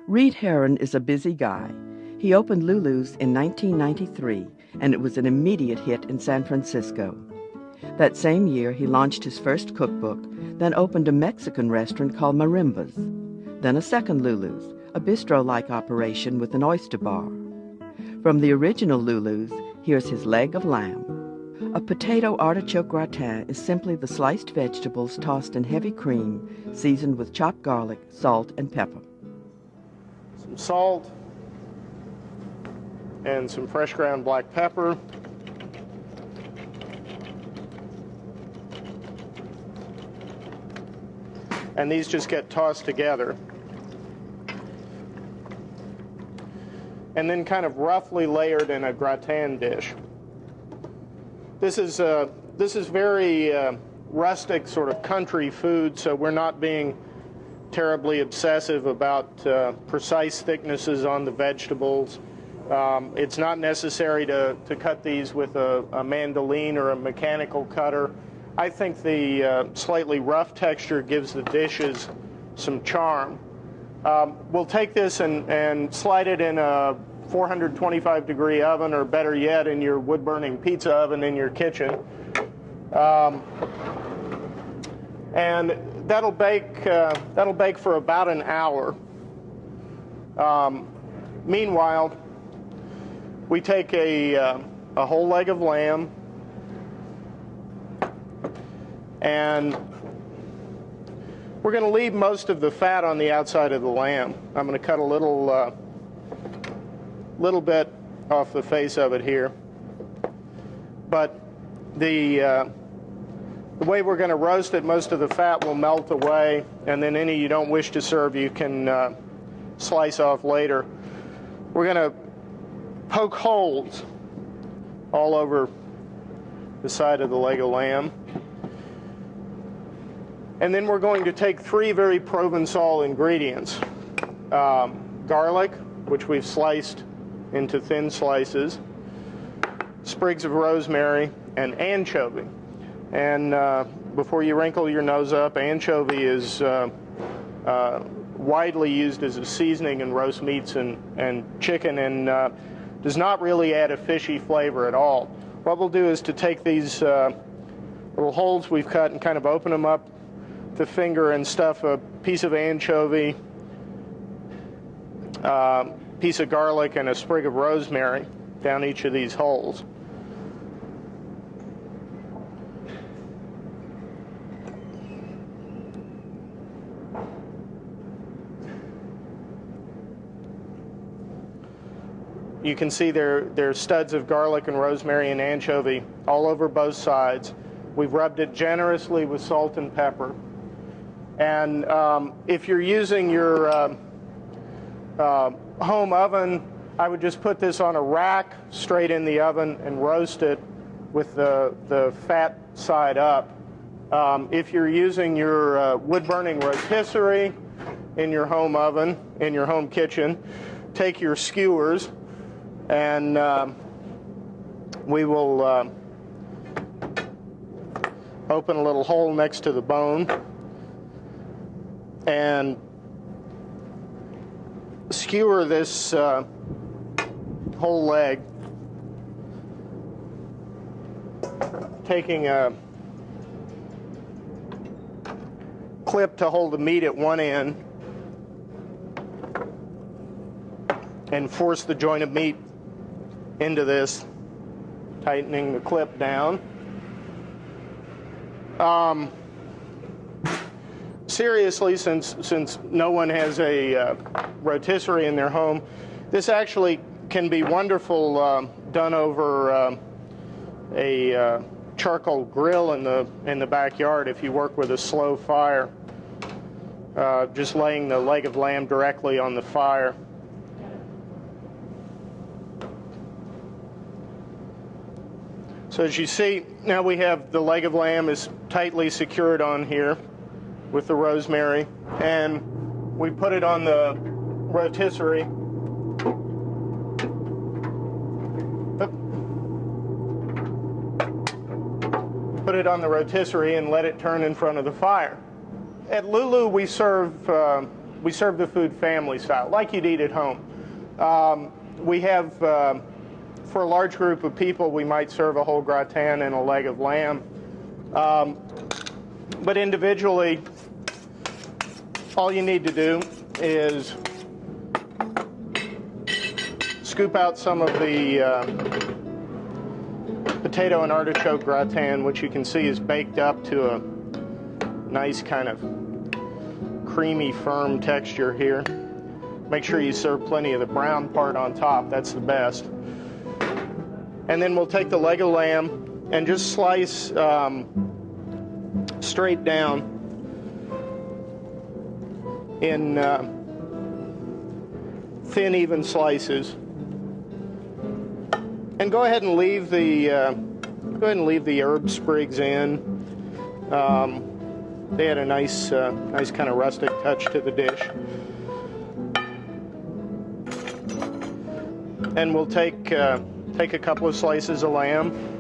Reed Herron is a busy guy. He opened Lulu's in 1993, and it was an immediate hit in San Francisco. That same year, he launched his first cookbook, then opened a Mexican restaurant called Marimba's, then a second Lulu's, a bistro-like operation with an oyster bar. From the original Lulu's, here's his leg of lamb. A potato artichoke gratin is simply the sliced vegetables tossed in heavy cream, seasoned with chopped garlic, salt, and pepper. Some salt and some fresh ground black pepper. And these just get tossed together. And then kind of roughly layered in a gratin dish. This is very rustic, sort of country food, so we're not being terribly obsessive about precise thicknesses on the vegetables. It's not necessary to cut these with a mandolin or a mechanical cutter. I think the slightly rough texture gives the dishes some charm. We'll take this and slide it in a 425-degree oven, or better yet, in your wood-burning pizza oven in your kitchen. And that'll bake for about an hour. Meanwhile, we take a whole leg of lamb, and we're going to leave most of the fat on the outside of the lamb. I'm going to cut a little bit off the face of it here. But the way we're going to roast it, most of the fat will melt away, and then any you don't wish to serve, you can slice off later. We're going to poke holes all over the side of the leg of lamb. And then we're going to take three very Provençal ingredients. Garlic, which we've sliced into thin slices, sprigs of rosemary, and anchovy. And before you wrinkle your nose up, anchovy is widely used as a seasoning in roast meats and chicken, and does not really add a fishy flavor at all. What we'll do is to take these little holes we've cut and kind of open them up with the finger and stuff a piece of anchovy, piece of garlic, and a sprig of rosemary down each of these holes. You can see there's studs of garlic and rosemary and anchovy all over both sides. We've rubbed it generously with salt and pepper. And if you're using your home oven, I would just put this on a rack straight in the oven and roast it with the fat side up. If you're using your wood-burning rotisserie in your home oven, in your home kitchen, take your skewers, and we will open a little hole next to the bone and skewer this whole leg, taking a clip to hold the meat at one end and force the joint of meat into this, tightening the clip down. Seriously, since no one has a rotisserie in their home, this actually can be wonderful done over a charcoal grill in the backyard if you work with a slow fire. Just laying the leg of lamb directly on the fire. So as you see, now we have the leg of lamb is tightly secured on here with the rosemary, and we put it on the rotisserie. Put it on the rotisserie and let it turn in front of the fire. At Lulu, we serve the food family style, like you'd eat at home. We have, for a large group of people, we might serve a whole gratin and a leg of lamb. But individually, all you need to do is scoop out some of the potato and artichoke gratin, which you can see is baked up to a nice kind of creamy, firm texture here. Make sure you serve plenty of the brown part on top. That's the best. And then we'll take the leg of lamb and just slice straight down in thin, even slices. And go ahead and leave the herb sprigs in. They had a nice kind of rustic touch to the dish. And we'll take a couple of slices of lamb.